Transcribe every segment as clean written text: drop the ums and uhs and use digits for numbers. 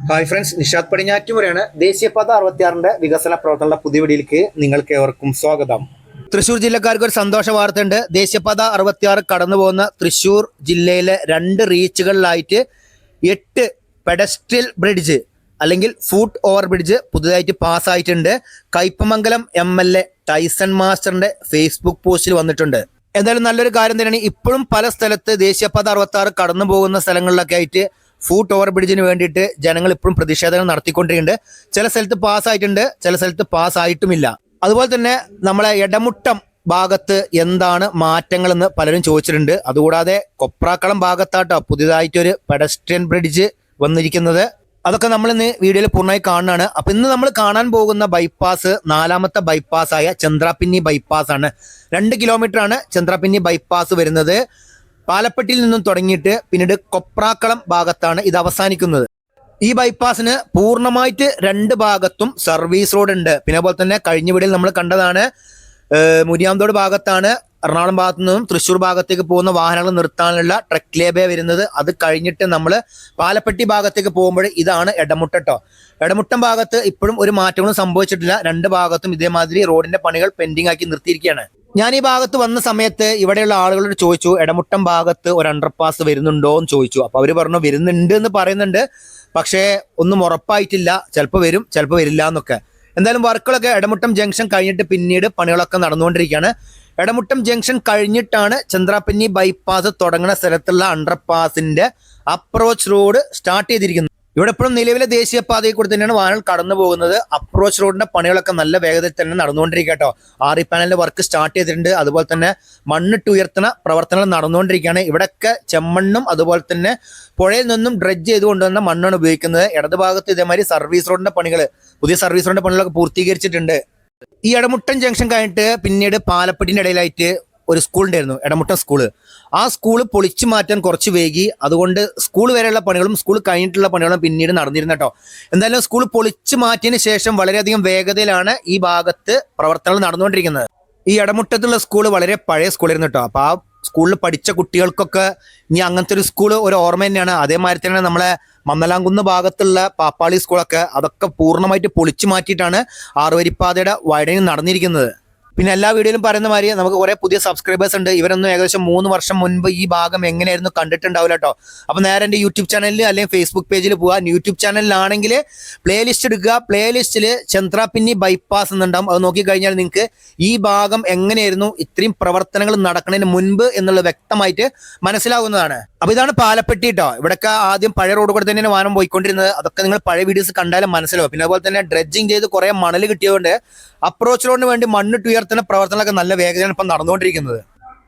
Hi friends, Nishad പടിഞ്ഞാറ്റുമുറയാണ്. ദേശീയപാത 66 വികസന പ്രവർത്തനങ്ങളുടെ പുതിയ വീഡിയോയിലേക്ക് നിങ്ങൾക്ക് ഏവർക്കും സ്വാഗതം. തൃശ്ശൂർ ജില്ലക്കാർക്ക് ഒരു സന്തോഷ വാർത്തയുണ്ട്. ദേശീയപാത 66 കടന്നു പോകുന്ന തൃശ്ശൂർ ജില്ലയിലെ 2 റീച്ചുകളിലായിട്ട് 8 പെഡസ്ട്രിയൽ ബ്രിഡ്ജ് അല്ലെങ്കിൽ ഫുട് ഓവർ ബ്രിഡ്ജ് പുതുതായിട്ട് പാസ്സായിട്ടുണ്ട്. കയ്പമംഗലം MLA ടൈസൺ മാസ്റ്ററിന്റെ ഫേസ്ബുക്ക് പോസ്റ്റിൽ വന്നിട്ടുണ്ട്. എന്തായാലും നല്ലൊരു കാര്യം തന്നെയാണ്. ഇപ്പോഴും പല സ്ഥലത്ത് ദേശീയപാത 66 കടന്നു പോകുന്ന സ്ഥലങ്ങളിലൊക്കെ ആയിട്ട് ഫുട് ഓവർ ബ്രിഡ്ജിന് വേണ്ടിയിട്ട് ജനങ്ങൾ ഇപ്പോഴും പ്രതിഷേധങ്ങൾ നടത്തിക്കൊണ്ടിരിക്കുന്നുണ്ട്. ചില സ്ഥലത്ത് പാസ്സായിട്ടുണ്ട്, ചില സ്ഥലത്ത് പാസ്സായിട്ടുമില്ല. അതുപോലെ തന്നെ നമ്മളെ എടമുട്ടം ഭാഗത്ത് എന്താണ് മാറ്റങ്ങളെന്ന് പലരും ചോദിച്ചിട്ടുണ്ട്. അതുകൂടാതെ കൊപ്രാക്കളം ഭാഗത്താട്ടോ പുതിയതായിട്ടൊരു പെഡസ്ട്രിയൻ ബ്രിഡ്ജ് വന്നിരിക്കുന്നത്. അതൊക്കെ നമ്മൾ ഇന്ന് വീഡിയോയിൽ പൂർണ്ണമായി കാണുന്നതാണ്. അപ്പൊ ഇന്ന് നമ്മൾ കാണാൻ പോകുന്ന ബൈപ്പാസ് 4ാമത്തെ ബൈപ്പാസായ ചന്ദ്രാപിന്നി ബൈപ്പാസ് ആണ്. 2 കിലോമീറ്റർ ആണ് ചന്ദ്രാപിന്നി ബൈപ്പാസ് വരുന്നത്. പാലപ്പെട്ടിയിൽ നിന്നും തുടങ്ങിയിട്ട് പിന്നീട് കൊപ്രാക്കളം ഭാഗത്താണ് ഇത് അവസാനിക്കുന്നത്. ഈ ബൈപ്പാസിന് പൂർണ്ണമായിട്ട് 2 ഭാഗത്തും സർവീസ് റോഡ് ഉണ്ട്. പിന്നെ അതുപോലെ തന്നെ കഴിഞ്ഞ വീഡിയോയിൽ നമ്മൾ കണ്ടതാണ് മുരിയാന്തോട് ഭാഗത്താണ് എറണാകുളം ഭാഗത്തു നിന്നും തൃശ്ശൂർ ഭാഗത്തേക്ക് പോകുന്ന വാഹനങ്ങൾ നിർത്താനുള്ള ട്രക്ക് ലേബേ വരുന്നത്. അത് കഴിഞ്ഞിട്ട് നമ്മൾ പാലപ്പെട്ടി ഭാഗത്തേക്ക് പോകുമ്പോൾ ഇതാണ് എടമുട്ടോ. എടമുട്ടം ഭാഗത്ത് ഇപ്പോഴും ഒരു മാറ്റങ്ങളും സംഭവിച്ചിട്ടില്ല. 2 ഭാഗത്തും ഇതേമാതിരി റോഡിന്റെ പണികൾ പെൻഡിങ് ആക്കി നിർത്തിയിരിക്കുകയാണ്. ഞാൻ ഈ ഭാഗത്ത് വന്ന സമയത്ത് ഇവിടെയുള്ള ആളുകളോട് ചോദിച്ചു, എടമുട്ടം ഭാഗത്ത് ഒരു അണ്ടർപാസ് വരുന്നുണ്ടോ എന്ന് ചോദിച്ചു. അപ്പൊ അവര് പറഞ്ഞു വരുന്നുണ്ട് എന്ന് പറയുന്നുണ്ട്, പക്ഷേ ഒന്നും ഉറപ്പായിട്ടില്ല. ചിലപ്പോൾ വരും, ചിലപ്പോൾ വരില്ല എന്നൊക്കെ. എന്തായാലും വർക്കുകളൊക്കെ എടമുട്ടം ജംഗ്ഷൻ കഴിഞ്ഞിട്ട് പിന്നീട് പണികളൊക്കെ നടന്നുകൊണ്ടിരിക്കുകയാണ്. എടമുട്ടം ജംഗ്ഷൻ കഴിഞ്ഞിട്ടാണ് ചന്ദ്രാപിന്നി ബൈപ്പാസ് തുടങ്ങുന്ന സ്ഥലത്തുള്ള അണ്ടർപാസിന്റെ അപ്രോച്ച് റോഡ് സ്റ്റാർട്ട് ചെയ്തിരിക്കുന്നത്. ഇവിടെ ഇപ്പോഴും നിലവിലെ ദേശീയപാതയിൽ കൂടി തന്നെയാണ് വാഹനങ്ങൾ കടന്നു പോകുന്നത്. അപ്രോച്ച് റോഡിന്റെ പണികളൊക്കെ നല്ല വേഗതയിൽ തന്നെ നടന്നുകൊണ്ടിരിക്കുക കേട്ടോ. RE പാനലിന്റെ വർക്ക് സ്റ്റാർട്ട് ചെയ്തിട്ടുണ്ട്. അതുപോലെ തന്നെ മണ്ണിട്ട് ഉയർത്തുന്ന പ്രവർത്തനങ്ങൾ നടന്നുകൊണ്ടിരിക്കുകയാണ്. ഇവിടെയൊക്കെ ചെമ്മണ്ണും അതുപോലെ തന്നെ പുഴയിൽ നിന്നും ഡ്രഡ്ജ് ചെയ്തുകൊണ്ടുവന്ന മണ്ണാണ് ഉപയോഗിക്കുന്നത്. ഇടതുഭാഗത്ത് ഇതേമാതിരി സർവീസ് റോഡിന്റെ പണികൾ, പുതിയ സർവീസ് റോഡിന്റെ പണികളൊക്കെ പൂർത്തീകരിച്ചിട്ടുണ്ട്. ഈ എടമുട്ടം ജംഗ്ഷൻ കഴിഞ്ഞിട്ട് പിന്നീട് പാലപ്പെട്ടിന്റെ ഇടയിലായിട്ട് ഒരു സ്കൂൾ ഉണ്ടായിരുന്നു, എടമുട്ടം സ്കൂള്. ആ സ്കൂള് പൊളിച്ചു മാറ്റാൻ കുറച്ച് വൈകി. അതുകൊണ്ട് സ്കൂൾ വരെയുള്ള പണികളും സ്കൂൾ കഴിഞ്ഞിട്ടുള്ള പണികളും പിന്നീട് നടന്നിരുന്നു കേട്ടോ. എന്തായാലും സ്കൂൾ പൊളിച്ചു മാറ്റിയതിന് ശേഷം വളരെയധികം വേഗതയിലാണ് ഈ ഭാഗത്ത് പ്രവർത്തനങ്ങൾ നടന്നുകൊണ്ടിരിക്കുന്നത്. ഈ എടമുട്ടത്തുള്ള സ്കൂള് വളരെ പഴയ സ്കൂളായിരുന്നു കേട്ടോ. അപ്പൊ ആ സ്കൂളിൽ പഠിച്ച കുട്ടികൾക്കൊക്കെ ഇനി അങ്ങനത്തെ ഒരു സ്കൂൾ ഒരു ഓർമ്മ തന്നെയാണ്. അതേമാതിരി തന്നെ നമ്മളെ മന്നലാംകുന്ന് ഭാഗത്തുള്ള പാപ്പാളി സ്കൂളൊക്കെ അതൊക്കെ പൂർണ്ണമായിട്ട് പൊളിച്ചു മാറ്റിയിട്ടാണ് 6 വരിപ്പാതയുടെ വൈഡനിങ് നടന്നിരിക്കുന്നത്. പിന്നെ എല്ലാ വീഡിയോയിലും പറയുന്ന മാതിരി നമുക്ക് കുറെ പുതിയ സബ്സ്ക്രൈബേഴ്സ് ഉണ്ട്. ഇവരൊന്നും ഏകദേശം 3 വർഷം മുൻപ് ഈ ഭാഗം എങ്ങനെയായിരുന്നു കണ്ടിട്ടുണ്ടാവില്ല കേട്ടോ. അപ്പൊ നേരെ എൻ്റെ യൂട്യൂബ് ചാനലിൽ അല്ലെങ്കിൽ ഫേസ്ബുക്ക് പേജിൽ പോവുക. യൂട്യൂബ് ചാനലിലാണെങ്കിൽ പ്ലേലിസ്റ്റ് എടുക്കുക. പ്ലേലിസ്റ്റിൽ ചന്ദ്രാപിന്നി ബൈപ്പാസ് എന്നുണ്ടാവും. അത് നോക്കിക്കഴിഞ്ഞാൽ നിങ്ങൾക്ക് ഈ ഭാഗം എങ്ങനെയായിരുന്നു ഇത്രയും പ്രവർത്തനങ്ങൾ നടക്കുന്നതിന് മുൻപ് എന്നുള്ളത് വ്യക്തമായിട്ട് മനസ്സിലാവുന്നതാണ്. അപ്പൊ ഇതാണ് പാലപ്പെട്ടി കേട്ടോ. ഇവിടെയൊക്കെ ആദ്യം പഴയ റോഡ് കൂടെ തന്നെയാണ് വാഹനം പോയിക്കൊണ്ടിരുന്നത്. അതൊക്കെ നിങ്ങൾ പഴയ വീഡിയോസ് കണ്ടാലും മനസ്സിലാവും. പിന്നെ അതുപോലെ തന്നെ ഡ്രഡ്ജിങ് ചെയ്ത് കുറെ മണൽ കിട്ടിയതുകൊണ്ട് അപ്രോച്ച് റോഡിന് വേണ്ടി മണ്ണിട്ട് ഉയർത്തുന്ന പ്രവർത്തനങ്ങളൊക്കെ നല്ല വേഗതയാണ് ഇപ്പം നടന്നുകൊണ്ടിരിക്കുന്നത്.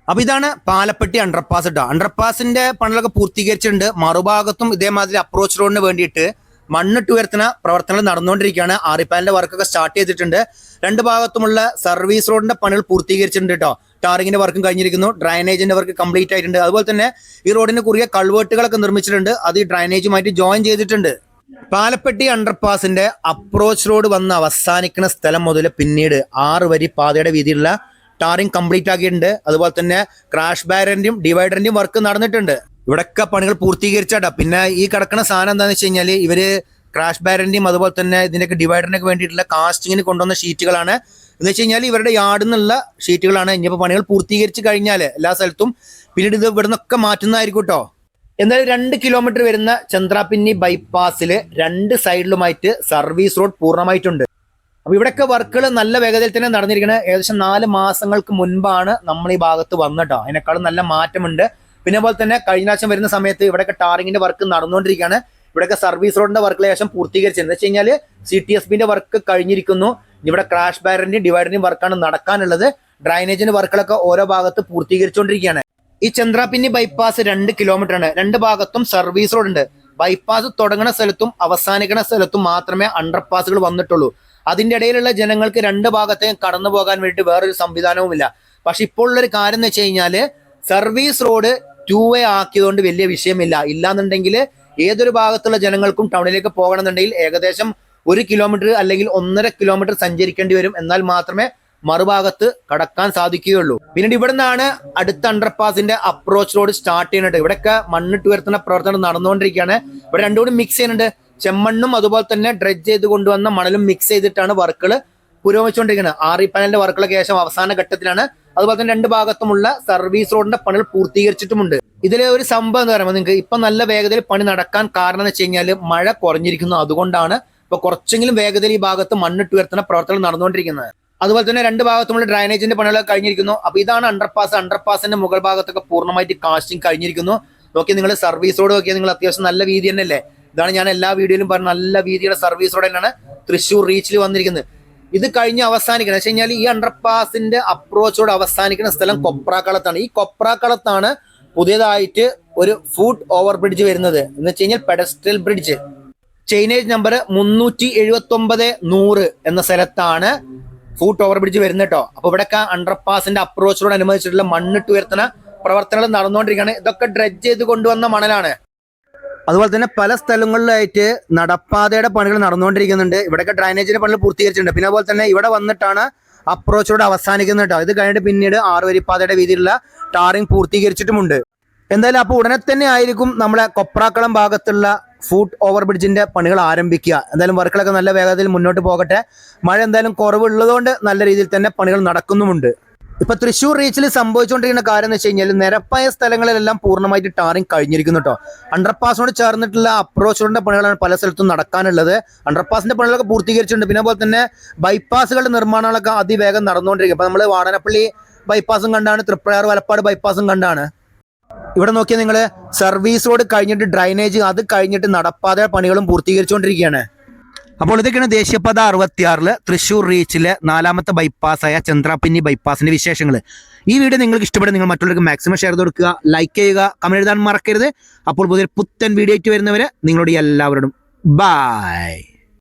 അപ്പൊ ഇതാണ് പാലപ്പെട്ടി അണ്ടർപാസ് കേട്ടോ. അണ്ടർപാസിന്റെ പണികളൊക്കെ പൂർത്തീകരിച്ചിട്ടുണ്ട്. മറുഭാഗത്തും ഇതേമാതിരി അപ്രോച്ച് റോഡിന് വേണ്ടിയിട്ട് മണ്ണിട്ട് ഉയർത്തുന്ന പ്രവർത്തനങ്ങൾ നടന്നുകൊണ്ടിരിക്കുകയാണ്. RE പാനലിന്റെ വർക്കൊക്കെ സ്റ്റാർട്ട് ചെയ്തിട്ടുണ്ട്. 2 ഭാഗത്തുമുള്ള സർവീസ് റോഡിന്റെ പണികൾ പൂർത്തീകരിച്ചിട്ടുണ്ട് കേട്ടോ. ടാറിങ്ങിന്റെ വർക്കും കഴിഞ്ഞിരിക്കുന്നു. ഡ്രൈനേജിന്റെ വർക്ക് കംപ്ലീറ്റ് ആയിട്ടുണ്ട്. അതുപോലെ തന്നെ ഈ റോഡിന് കുറിയ കൾവേർട്ടുകളൊക്കെ നിർമ്മിച്ചിട്ടുണ്ട്. അത് ഈ ഡ്രൈനേജുമായിട്ട് ജോയിൻ ചെയ്തിട്ടുണ്ട്. പാലപ്പെട്ടി അണ്ടർപാസിന്റെ അപ്രോച്ച് റോഡ് വന്ന് അവസാനിക്കുന്ന സ്ഥലം മുതൽ പിന്നീട് 6 വരി പാതയുടെ വീതിയിലുള്ള ടാറിങ് കംപ്ലീറ്റ് ആക്കിയിട്ടുണ്ട്. അതുപോലെ തന്നെ ക്രാഷ് ബാരിയറിന്റെയും ഡിവൈഡറിന്റെയും വർക്ക് നടന്നിട്ടുണ്ട്. ഇവിടെയൊക്കെ പണികൾ പൂർത്തീകരിച്ചാട്ടാ. പിന്നെ ഈ കിടക്കുന്ന സാധനം എന്താണെന്ന് വെച്ച് കഴിഞ്ഞാൽ ഇവര് ക്രാഷ് ബാരിയറിന്റെയും അതുപോലെ തന്നെ ഇതിന്റെയൊക്കെ ഡിവൈഡറിനൊക്കെ വേണ്ടിയിട്ടുള്ള കാസ്റ്റിങ്ങിന് കൊണ്ടുവന്ന ഷീറ്റുകളാണ്. എന്ന് വെച്ച് കഴിഞ്ഞാൽ ഇവരുടെ യാർഡിൽ നിന്നുള്ള ഷീറ്റുകളാണ്. ഇനിയിപ്പോൾ പണികൾ പൂർത്തീകരിച്ച് കഴിഞ്ഞാൽ എല്ലാ സ്ഥലത്തും പിന്നീട് ഇത് ഇവിടെ നിന്നൊക്കെ മാറ്റുന്നതായിരിക്കും കേട്ടോ. എന്തായാലും 2 കിലോമീറ്റർ വരുന്ന ചന്ദ്രാപിന്നി ബൈപ്പാസിൽ 2 സൈഡിലുമായിട്ട് സർവീസ് റോഡ് പൂർണ്ണമായിട്ടുണ്ട്. അപ്പൊ ഇവിടെയൊക്കെ വർക്കുകൾ നല്ല വേഗതയിൽ തന്നെ നടന്നിരിക്കുന്നത്. ഏകദേശം 4 മാസങ്ങൾക്ക് മുൻപാണ് നമ്മൾ ഈ ഭാഗത്ത് വന്നിട്ടോ. അതിനേക്കാളും നല്ല മാറ്റമുണ്ട്. പിന്നെ പോലെ തന്നെ കഴിഞ്ഞ പ്രാവശ്യം വരുന്ന സമയത്ത് ഇവിടെയൊക്കെ ടാറിങ്ങിന്റെ വർക്ക് നടന്നുകൊണ്ടിരിക്കുകയാണ്. ഇവിടെയൊക്കെ സർവീസ് റോഡിന്റെ വർക്കുകൾ ശേഷം പൂർത്തീകരിച്ചത്. എന്ന് വെച്ച് കഴിഞ്ഞാൽ CTSBന്റെ വർക്ക് കഴിഞ്ഞിരിക്കുന്നു. ഇവിടെ ക്രാഷ് ബാരിയറിന്റെയും ഡിവൈഡറിന്റെയും വർക്കാണ് നടക്കാനുള്ളത്. ഡ്രൈനേജിന്റെ വർക്കുകളൊക്കെ ഓരോ ഭാഗത്ത് പൂർത്തീകരിച്ചുകൊണ്ടിരിക്കുകയാണ്. ഈ ചന്ദ്രാപിന്നി ബൈപ്പാസ് 2 കിലോമീറ്റർ ആണ്. 2 ഭാഗത്തും സർവീസ് റോഡ് ഉണ്ട്. ബൈപ്പാസ് തുടങ്ങുന്ന സ്ഥലത്തും അവസാനിക്കുന്ന സ്ഥലത്തും മാത്രമേ അണ്ടർപാസുകൾ വന്നിട്ടുള്ളൂ. അതിന്റെ ഇടയിലുള്ള ജനങ്ങൾക്ക് 2 ഭാഗത്തേക്കും കടന്നു പോകാൻ വേണ്ടി വേറൊരു സംവിധാനവുമില്ല. പക്ഷെ ഇപ്പോൾ ഉള്ളൊരു കാര്യം എന്ന് വെച്ച് കഴിഞ്ഞാല് സർവീസ് റോഡ് 2 വേ ആക്കിയതുകൊണ്ട് വലിയ വിഷയമില്ല. ഇല്ലാന്നുണ്ടെങ്കിൽ ഏതൊരു ഭാഗത്തുള്ള ജനങ്ങൾക്കും ടൗണിലേക്ക് പോകണമെന്നുണ്ടെങ്കിൽ ഏകദേശം 1 കിലോമീറ്റർ അല്ലെങ്കിൽ 1.5 കിലോമീറ്റർ സഞ്ചരിക്കേണ്ടി വരും. എന്നാൽ മാത്രമേ മറുഭാഗത്ത് കടക്കാൻ സാധിക്കുകയുള്ളൂ. പിന്നീട് ഇവിടെ നിന്നാണ് അടുത്ത അണ്ടർപാസിന്റെ അപ്രോച്ച് റോഡ് സ്റ്റാർട്ട് ചെയ്യുന്നുണ്ട്. ഇവിടെയൊക്കെ മണ്ണിട്ട് ഉയർത്തുന്ന പ്രവർത്തനം നടന്നുകൊണ്ടിരിക്കുകയാണ്. ഇവിടെ രണ്ടും കൂടി മിക്സ് ചെയ്യുന്നുണ്ട്. ചെമ്മണ്ണും അതുപോലെ തന്നെ ഡ്രെഡ്ജ് ചെയ്ത് കൊണ്ടുവന്ന മണലും മിക്സ് ചെയ്തിട്ടാണ് വർക്കുകൾ പുരോഗമിച്ചുകൊണ്ടിരിക്കുന്നത്. ആറി പാനലിന്റെ വർക്കുകളൊക്കെ ശേഷം അവസാന ഘട്ടത്തിലാണ്. അതുപോലെ തന്നെ രണ്ട് ഭാഗത്തുമുള്ള സർവീസ് റോഡിന്റെ പണികൾ പൂർത്തീകരിച്ചിട്ടുമുണ്ട്. ഇതിലെ ഒരു സംഭവം എന്ന് പറയുമ്പോൾ നിങ്ങൾക്ക് ഇപ്പൊ നല്ല വേഗതയിൽ പണി നടക്കാൻ കാരണം എന്ന് വെച്ച് കഴിഞ്ഞാൽ മഴ കുറഞ്ഞിരിക്കുന്നു. അതുകൊണ്ടാണ് ഇപ്പൊ കുറച്ചെങ്കിലും വേഗതയിൽ ഈ ഭാഗത്ത് മണ്ണിട്ട് ഉയർത്തുന്ന പ്രവർത്തനം നടന്നുകൊണ്ടിരിക്കുന്നത്. അതുപോലെ തന്നെ രണ്ട് ഭാഗത്തുമുള്ള ഡ്രൈനേജിന്റെ പണികളൊക്കെ കഴിഞ്ഞിരിക്കുന്നു. അപ്പൊ ഇതാണ് അണ്ടർപാസ്. അണ്ടർപാസിന്റെ മുകൾ ഭാഗത്തൊക്കെ പൂർണ്ണമായിട്ട് കാസ്റ്റിംഗ് കഴിഞ്ഞിരിക്കുന്നു. നോക്കി നിങ്ങൾ സർവീസ് റോഡ് നോക്കിയാൽ നിങ്ങൾ അത്യാവശ്യം നല്ല വീതി തന്നെയല്ലേ. ഇതാണ് ഞാൻ എല്ലാ വീഡിയോയിലും പറഞ്ഞ നല്ല വീതിയുടെ സർവീസ് റോഡ് തന്നെയാണ് തൃശ്ശൂർ റീച്ചിൽ വന്നിരിക്കുന്നത്. ഇത് കഴിഞ്ഞ് അവസാനിക്കണം വെച്ച് കഴിഞ്ഞാൽ ഈ അണ്ടർപാസിന്റെ അപ്രോച്ചോട് അവസാനിക്കുന്ന സ്ഥലം കൊപ്രാക്കളത്താണ്. ഈ കൊപ്രാക്കളത്താണ് പുതിയതായിട്ട് ഒരു ഫുട് ഓവർ ബ്രിഡ്ജ് വരുന്നത് എന്ന് വെച്ച് കഴിഞ്ഞാൽ പെഡസ്ട്രിയൽ ബ്രിഡ്ജ്. ചെയിനേജ് നമ്പർ 379-100 എന്ന സ്ഥലത്താണ് ഫുട് ഓവർ ബ്രിഡ്ജ് വരുന്നത് കേട്ടോ. അപ്പൊ ഇവിടെയൊക്കെ അണ്ടർപാസിന്റെ അപ്രോച്ചിനോട് അനുബന്ധിച്ചിട്ടുള്ള മണ്ണിട്ട് ഉയർത്തുന്ന പ്രവർത്തനങ്ങൾ നടന്നുകൊണ്ടിരിക്കുകയാണ്. ഇതൊക്കെ ഡ്രെഡ്ജ് ചെയ്ത് കൊണ്ടുവന്ന മണലാണ്. അതുപോലെ തന്നെ പല സ്ഥലങ്ങളിലായിട്ട് നടപ്പാതയുടെ പണികൾ നടന്നുകൊണ്ടിരിക്കുന്നുണ്ട്. ഇവിടെയൊക്കെ ഡ്രൈനേജിന്റെ പണികൾ പൂർത്തീകരിച്ചിട്ടുണ്ട്. പിന്നെ അതുപോലെ തന്നെ ഇവിടെ വന്നിട്ടാണ് അപ്രോച്ചോട് അവസാനിക്കുന്നത് കേട്ടോ. ഇത് കഴിഞ്ഞിട്ട് പിന്നീട് 6 വരിപ്പാതയുടെ വീതിയിലുള്ള ടാറിംഗ് പൂർത്തീകരിച്ചിട്ടുമുണ്ട്. എന്തായാലും അപ്പോൾ ഉടനെ തന്നെ ആയിരിക്കും നമ്മളെ കൊപ്രാക്കളം ഭാഗത്തുള്ള ഫുട് ഓവർ ബ്രിഡ്ജിന്റെ പണികൾ ആരംഭിക്കുക. എന്തായാലും വർക്കുകളൊക്കെ നല്ല വേഗതയിൽ മുന്നോട്ട് പോകട്ടെ. മഴ എന്തായാലും കുറവുള്ളതുകൊണ്ട് നല്ല രീതിയിൽ തന്നെ പണികൾ നടക്കുന്നുമുണ്ട്. ഇപ്പൊ തൃശ്ശൂർ റീച്ചിൽ സംഭവിച്ചുകൊണ്ടിരിക്കുന്ന കാര്യം എന്ന് വെച്ച് കഴിഞ്ഞാൽ നിരപ്പായ സ്ഥലങ്ങളിലെല്ലാം പൂർണ്ണമായിട്ട് ടാറിംഗ് കഴിഞ്ഞിരിക്കുന്നു കേട്ടോ. അണ്ടർപാസിനോട് ചേർന്നിട്ടുള്ള അപ്രോച്ച് റോഡിന്റെ പണികളാണ് പല സ്ഥലത്തും നടക്കാനുള്ളത്. അണ്ടർപാസിന്റെ പണികളൊക്കെ പൂർത്തീകരിച്ചിട്ടുണ്ട്. പിന്നെ അതുപോലെ തന്നെ ബൈപ്പാസുകളുടെ നിർമ്മാണങ്ങളൊക്കെ അതിവേഗം നടന്നുകൊണ്ടിരിക്കും. അപ്പൊ നമ്മൾ വാടനപ്പള്ളി ബൈപ്പാസും കണ്ടാണ്, തൃപ്രയാർ വലപ്പാട് ബൈപ്പാസും കണ്ടാണ്. ഇവിടെ നോക്കിയാൽ നിങ്ങൾ സർവീസ് റോഡ് കഴിഞ്ഞിട്ട് ഡ്രൈനേജ്, അത് കഴിഞ്ഞിട്ട് നടപ്പാത പണികളും പൂർത്തീകരിച്ചുകൊണ്ടിരിക്കുകയാണ്. അപ്പോൾ ഇതൊക്കെയാണ് ദേശീയപാത 66 തൃശ്ശൂർ റീച്ചിലെ 4ാമത്തെ ബൈപ്പാസായ ചന്ദ്രാപിന്നി ബൈപ്പാസിന്റെ വിശേഷങ്ങൾ. ഈ വീഡിയോ നിങ്ങൾക്ക് ഇഷ്ടപ്പെടും, നിങ്ങൾ മറ്റുള്ളവർക്ക് മാക്സിമം ഷെയർ ചെയ്ത് കൊടുക്കുക, ലൈക്ക് ചെയ്യുക, കമന്റ് എഴുതാൻ മറക്കരുത്. അപ്പോൾ പുതിയ പുത്തൻ വീഡിയോ ആയിട്ട് വരുന്നവരെ നിങ്ങളോട് എല്ലാവരോടും ബൈ.